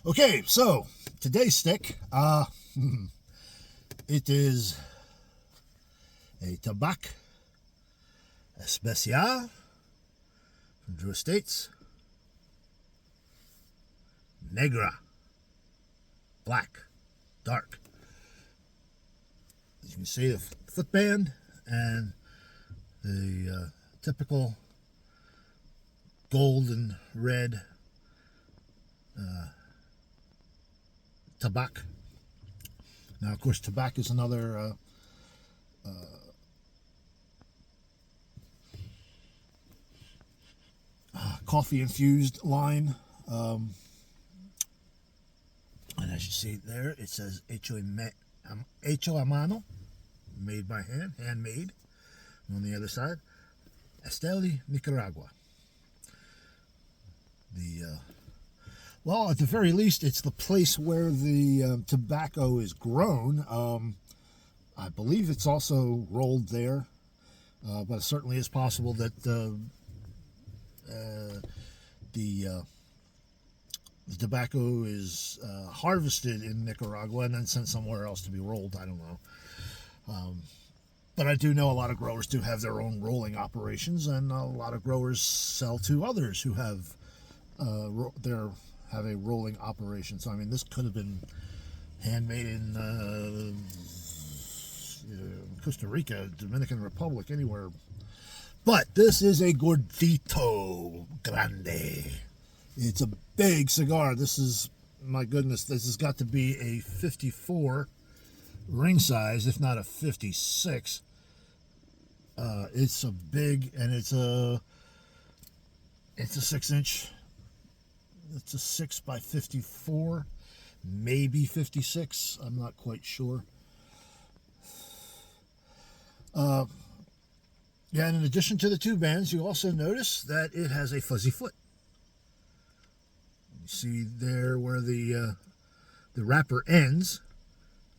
Okay, so today's stick, it is a Tabak Especial from Drew Estates. Negra, black, dark. As you can see, the footband and the typical gold and red Tabak. Now, of course, Tabak is another coffee-infused line. And as you see there, it says hecho a mano, made by hand, handmade. And on the other side, Esteli, Nicaragua. Well, at the very least, it's the place where the tobacco is grown. I believe it's also rolled there, but it certainly is possible that the tobacco is harvested in Nicaragua and then sent somewhere else to be rolled. I don't know. But I do know a lot of growers do have their own rolling operations, and a lot of growers sell to others who have have a rolling operation. So I mean, this could have been handmade in Costa Rica, Dominican Republic, anywhere. But this is a Gordito Grande. It's a big cigar. This is, my goodness, this has got to be a 54 ring size, if not a 56. It's a big, and it's a 6-inch. It's a 6 by 54, maybe 56. I'm not quite sure. Yeah, and in addition to the two bands, you also notice that it has a fuzzy foot. You see there where the wrapper ends,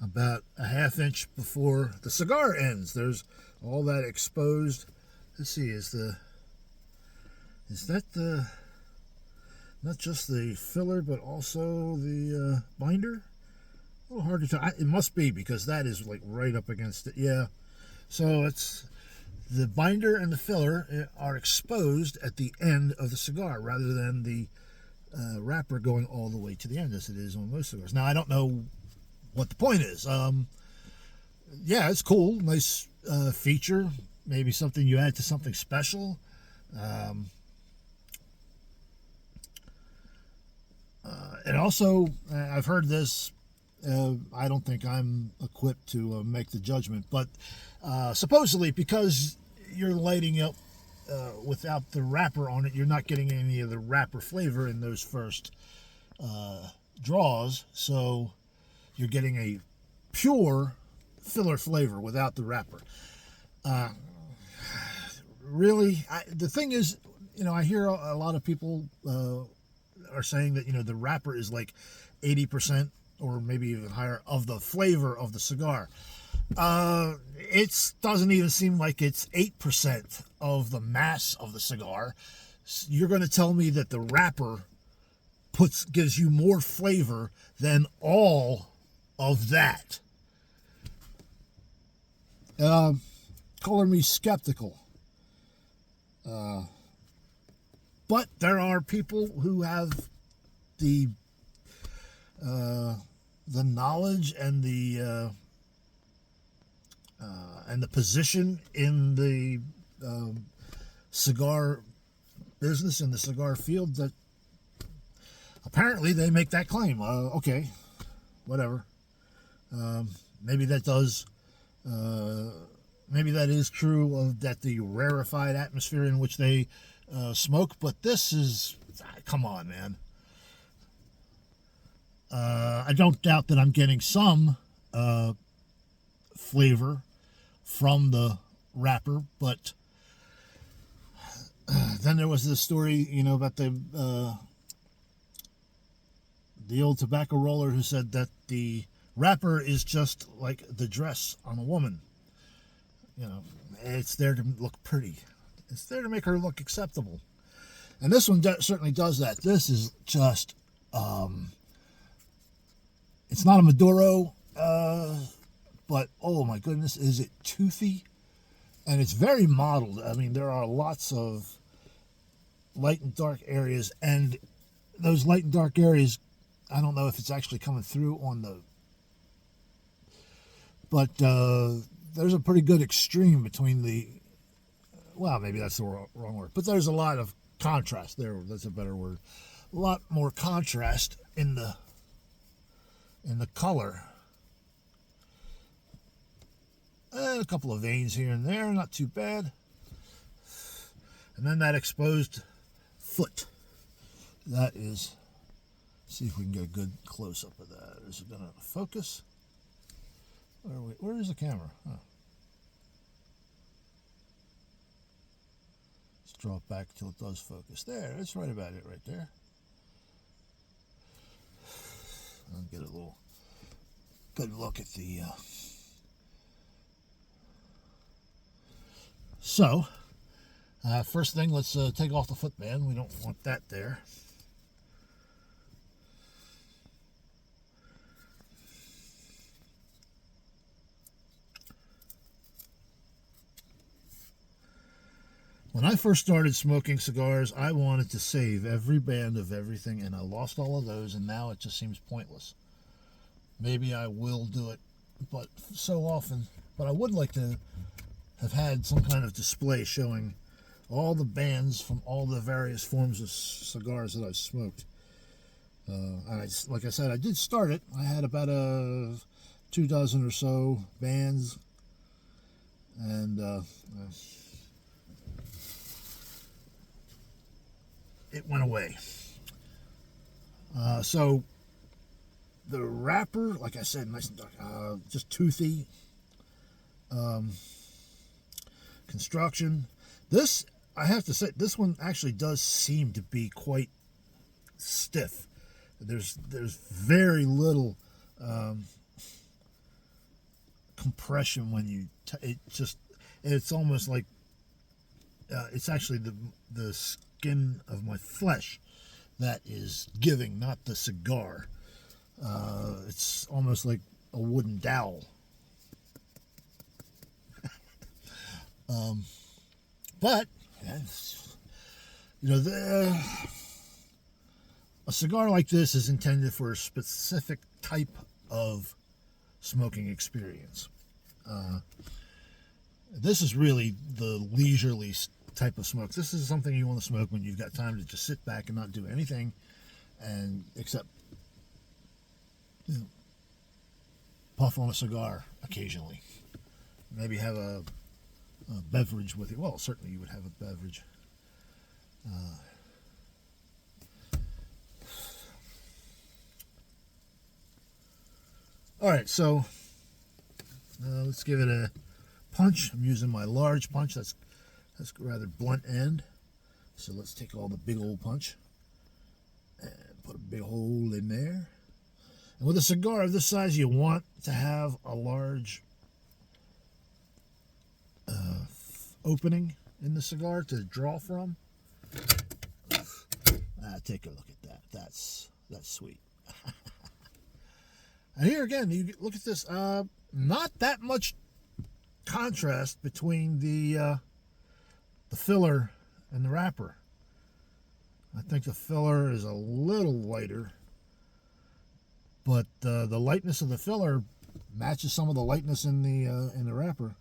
about a half-inch before the cigar ends. There's all that exposed. Let's see, is that the not just the filler, but also the binder? A little hard to tell. It must be, because that is like right up against it. Yeah. So it's the binder and the filler are exposed at the end of the cigar, rather than the wrapper going all the way to the end, as it is on most cigars. Now, I don't know what the point is. Yeah, it's cool. Nice feature. Maybe something you add to something special. And also, I've heard this. I don't think I'm equipped to make the judgment, but supposedly, because you're lighting up without the wrapper on it, you're not getting any of the wrapper flavor in those first draws, so you're getting a pure filler flavor without the wrapper. Really, the thing is, I hear a lot of people are saying that, the wrapper is like 80% or maybe even higher of the flavor of the cigar. It doesn't even seem like it's 8% of the mass of the cigar. You're going to tell me that the wrapper gives you more flavor than all of that? Color me skeptical. But there are people who have the knowledge and the position in the cigar business, in the cigar field, that apparently they make that claim. Okay, whatever. Maybe that does. Maybe that is true of that the rarefied atmosphere in which they smoke. But this is, come on, man. I don't doubt that I'm getting some flavor from the wrapper, but then there was this story, about the old tobacco roller who said that the wrapper is just like the dress on a woman. It's there to look pretty. It's there to make her look acceptable. And this one certainly does that. This is just It's not a Maduro, but oh my goodness, is it toothy? And it's very mottled. I mean, there are lots of light and dark areas, and those light and dark areas, I don't know if it's actually coming through on the, but there's a pretty good extreme between the, well, maybe that's the wrong word, but there's a lot of contrast there. That's a better word. A lot more contrast in the color. And a couple of veins here and there, not too bad. And then that exposed foot. That is, see if we can get a good close-up of that. Is it going to focus? Where is the camera? Oh. Let's draw it back till it does focus. There, that's right about it right there. I'll get a little good look at the... So, first thing, let's take off the footband. We don't want that there. When I first started smoking cigars, I wanted to save every band of everything, and I lost all of those, and now it just seems pointless. Maybe I will do it, but so often. But I would like to have had some kind of display showing all the bands from all the various forms of cigars that I've smoked. Like I said, I did start it. I had about 2 dozen or so bands, and it went away. So the wrapper, like I said, nice and dark, just toothy. Construction. This, I have to say, this one actually does seem to be quite stiff. There's very little compression when you it's almost like it's actually the skin of my flesh that is giving, not the cigar. It's almost like a wooden dowel. But you know, a cigar like this is intended for a specific type of smoking experience. This is really the leisurely type of smoke. This is something you want to smoke when you've got time to just sit back and not do anything, and except puff on a cigar occasionally. Maybe have a beverage with it. Well, certainly you would have a beverage. All right, so let's give it a punch. I'm using my large punch. That's rather blunt end. So let's take all the big old punch and put a big hole in there. And with a cigar of this size, you want to have a large opening in the cigar to draw from. Take a look at that. That's sweet. And here again, you look at this. Not that much contrast between the filler and the wrapper. I think the filler is a little lighter, but the lightness of the filler matches some of the lightness in the wrapper.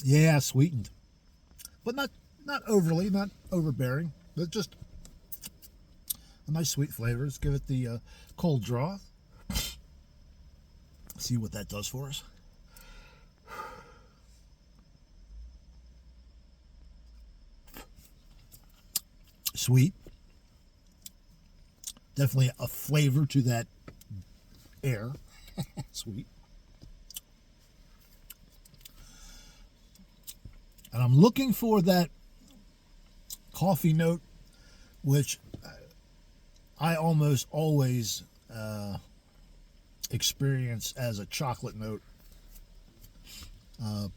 Yeah, sweetened, but not overly, not overbearing, but just a nice sweet flavor. Let's give it the cold draw. See what that does for us. Sweet. Definitely a flavor to that air. Sweet. And I'm looking for that coffee note, which I almost always experience as a chocolate note.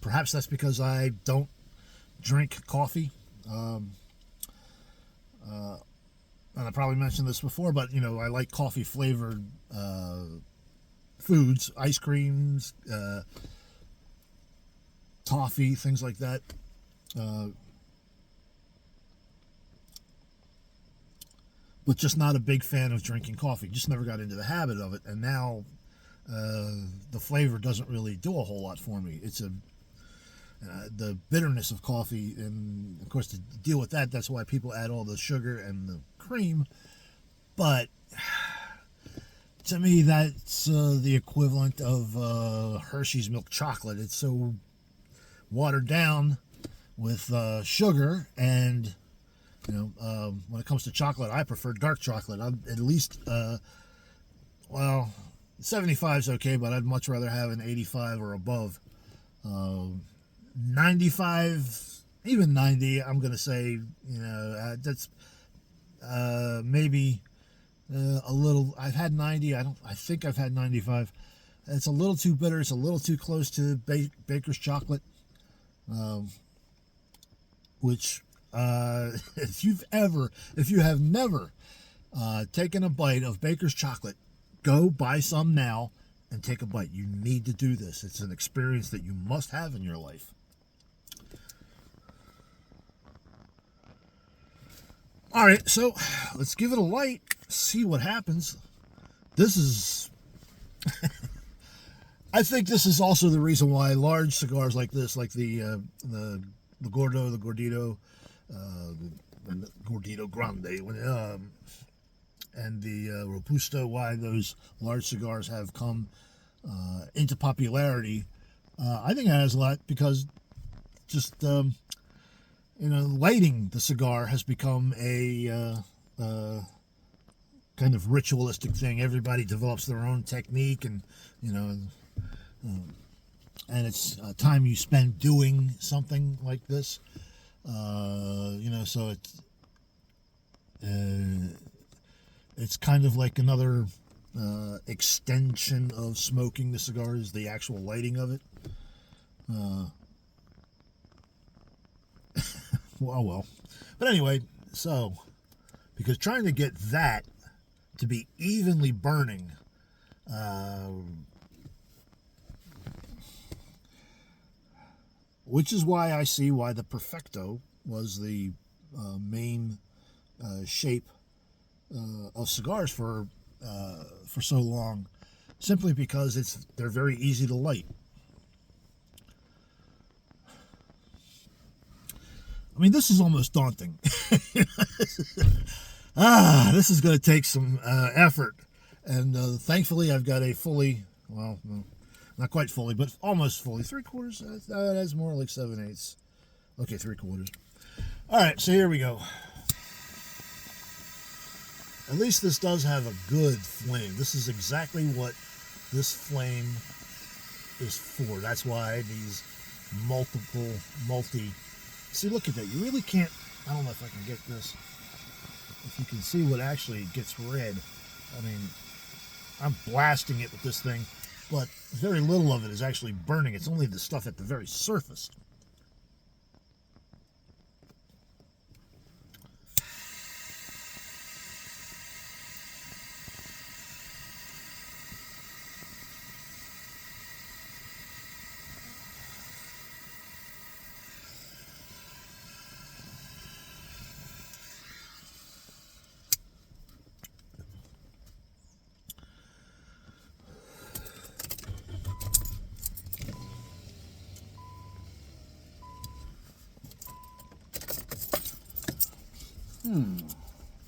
Perhaps that's because I don't drink coffee. And I probably mentioned this before, but I like coffee flavored foods, ice creams, toffee, things like that. Uh, but just not a big fan of drinking coffee. Just never got into the habit of it, and now the flavor doesn't really do a whole lot for me. It's the bitterness of coffee, and of course to deal with that, that's why people add all the sugar and the cream. But to me, that's the equivalent of Hershey's milk chocolate. It's so watered down with sugar, and when it comes to chocolate, I prefer dark chocolate. I'm at least 75 is okay, but I'd much rather have an 85 or above. 95, even 90, I'm gonna say, that's maybe a little. I've had 90. I think I've had 95. It's a little too bitter. It's a little too close to Baker's chocolate, which if you have never taken a bite of Baker's chocolate, go buy some now and take a bite. You need to do this. It's an experience that you must have in your life. All right, so let's give it a light, see what happens. This is, I think this is also the reason why large cigars like this, like the Gordo, the Gordito, the Gordito Grande, and the Robusto, why those large cigars have come into popularity. I think it has a lot because just lighting the cigar has become a kind of ritualistic thing. Everybody develops their own technique, and it's time you spend doing something like this. So it's kind of like another extension of smoking the cigar is the actual lighting of it. Well. But anyway, so, because trying to get that to be evenly burning, which is why I see why the Perfecto was the main shape of cigars for so long, simply because they're very easy to light. I mean, this is almost daunting. This is going to take some effort. And thankfully, I've got a fully, well, no, not quite fully, but almost fully, 3/4. That's more like 7/8. Okay, 3/4. All right, so here we go. At least this does have a good flame. This is exactly what this flame is for. That's why these multi. See, look at that. You really can't. I don't know if I can get this. If you can see what actually gets red. I mean, I'm blasting it with this thing, but very little of it is actually burning. It's only the stuff at the very surface.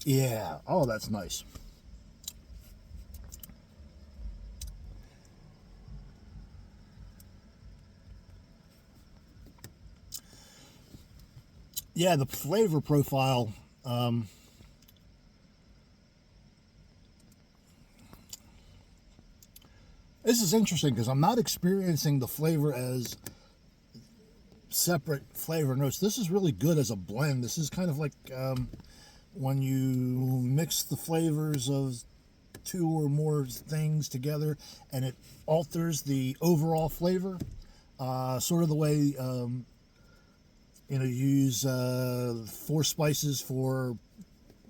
Yeah. Oh, that's nice. Yeah, the flavor profile. This is interesting because I'm not experiencing the flavor as separate flavor notes. This is really good as a blend. This is kind of like when you mix the flavors of two or more things together and it alters the overall flavor. Sort of the way You use 4 spices for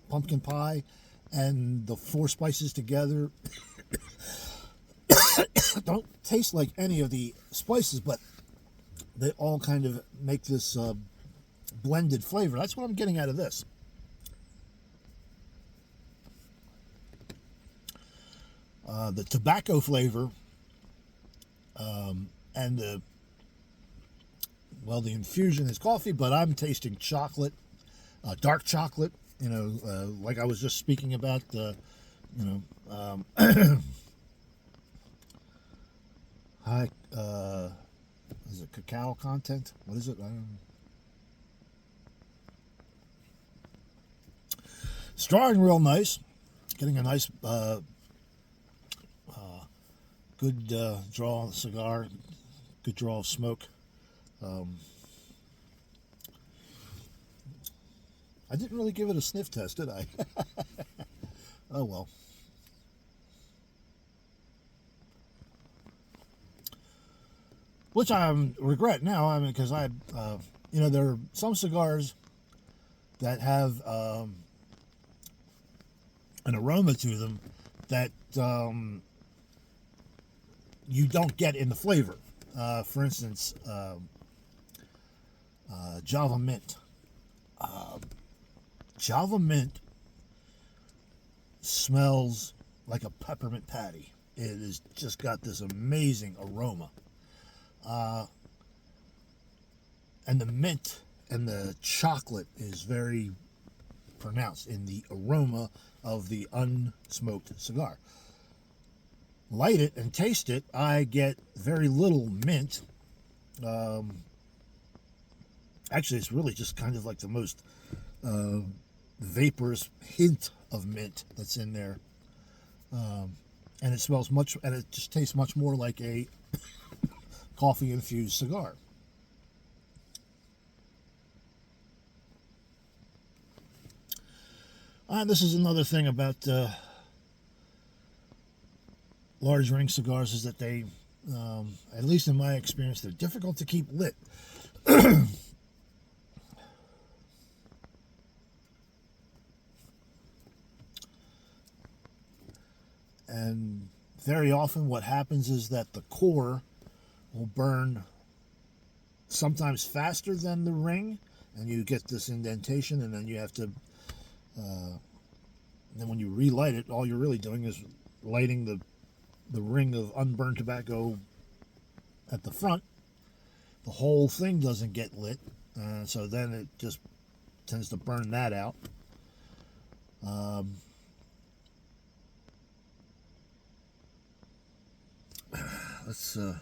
pumpkin pie, and the 4 spices together don't taste like any of the spices, but they all kind of make this blended flavor. That's what I'm getting out of this. The tobacco flavor and the infusion is coffee, but I'm tasting chocolate, dark chocolate. Like I was just speaking about the, high, is it cacao content? What is it? I don't know. Starring real nice, getting a nice, good draw on the cigar, good draw of smoke. I didn't really give it a sniff test, did I? Oh well. Which I regret now. I mean, because there are some cigars that have an aroma to them that you don't get in the flavor. For instance, Java Mint. Java Mint smells like a peppermint patty. It has just got this amazing aroma. And the mint and the chocolate is very pronounced in the aroma of the unsmoked cigar. Light it and taste it, I get very little mint. Actually, it's really just kind of like the most vaporous hint of mint that's in there. And it smells much, and it just tastes much more like a coffee infused cigar. And this is another thing about large ring cigars, is that they, at least in my experience, they're difficult to keep lit. And very often what happens is that the core will burn sometimes faster than the ring, and you get this indentation, and then you have to, then when you relight it, all you're really doing is lighting the ring of unburned tobacco at the front. The whole thing doesn't get lit, so then it just tends to burn that out. Let's and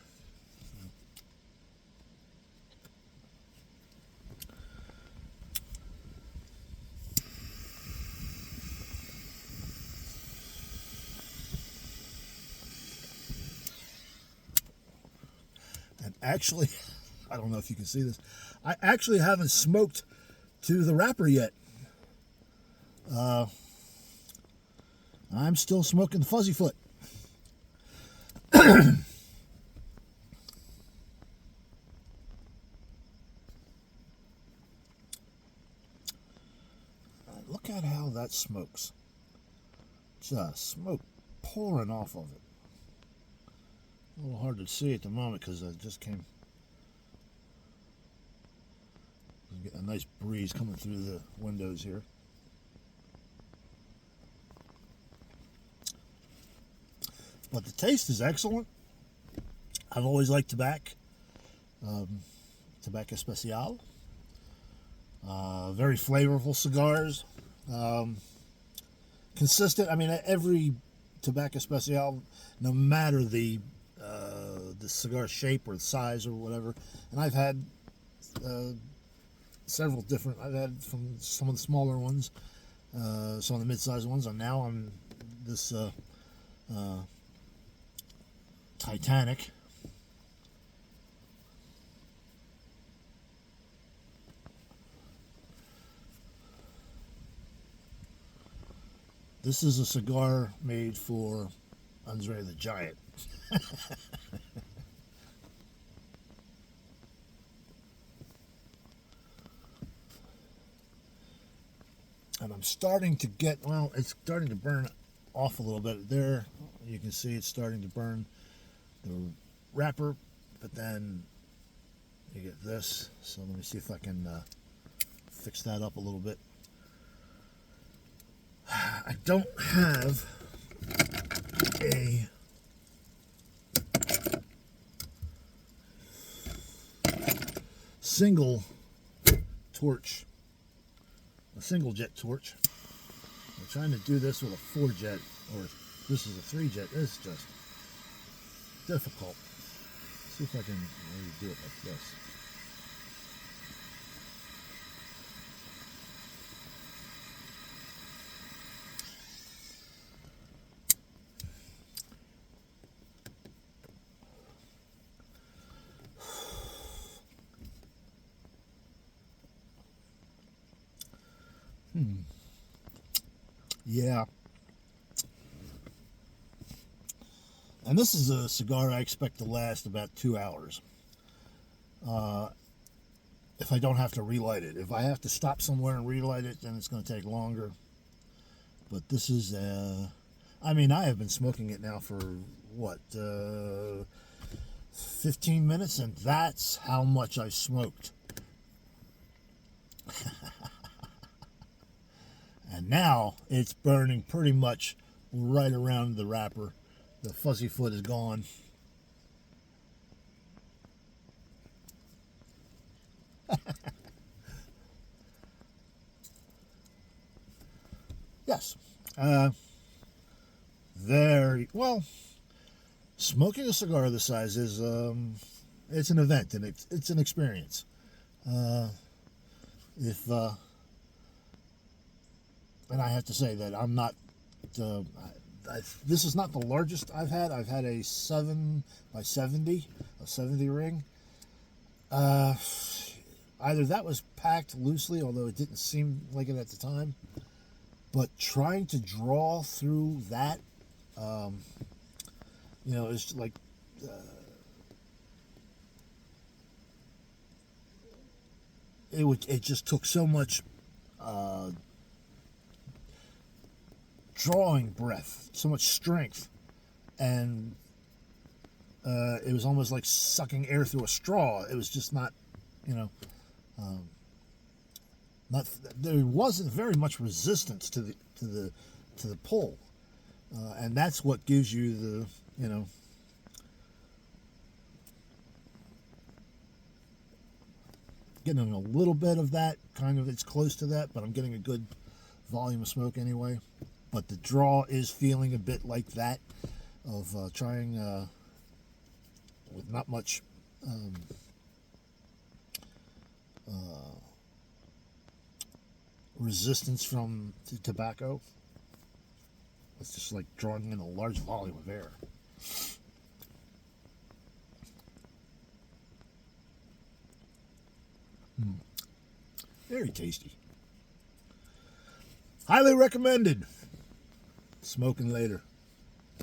actually, I don't know if you can see this, I actually haven't smoked to the wrapper yet. I'm still smoking the fuzzy foot. Look at how that smokes. Just smoke pouring off of it. A little hard to see at the moment because I just came. I'm getting a nice breeze coming through the windows here. But the taste is excellent. I've always liked Tabak. Tabak Especial. Very flavorful cigars. Consistent. I mean, every Tabak Especial, no matter the cigar shape or the size or whatever, and I've had several different. I've had from some of the smaller ones, some of the mid-sized ones, and now I'm this Titanic. This is a cigar made for Andre the Giant. And I'm starting to get, well, it's starting to burn off a little bit. There, you can see it's starting to burn the wrapper, but then you get this. So let me see if I can fix that up a little bit. I don't have a single torch, a single jet torch. I'm trying to do this with a 4-jet, or this is a 3-jet. It's just difficult. Let's see if I can maybe do it like this. Yeah. And this is a cigar I expect to last about 2 hours. If I don't have to relight it. If I have to stop somewhere and relight it, then it's going to take longer. But this is, I mean, I have been smoking it now for, what, 15 minutes, and that's how much I smoked. And now it's burning pretty much right around the wrapper. The fuzzy foot is gone. Yes. Very well. Smoking a cigar this size is it's an event, and it's an experience. If and I have to say that I'm not. This is not the largest I've had. I've had a 7 by 70, a 70 ring. Either that was packed loosely, although it didn't seem like it at the time. But trying to draw through that, it's like. It just took so much drawing breath, so much strength, and it was almost like sucking air through a straw. It was just not, not. There wasn't very much resistance to the pull, and that's what gives you the, getting a little bit of that, kind of, it's close to that, but I'm getting a good volume of smoke anyway. But the draw is feeling a bit like that, of trying with not much resistance from the tobacco. It's just like drawing in a large volume of air. Very tasty. Highly recommended. Smoking later.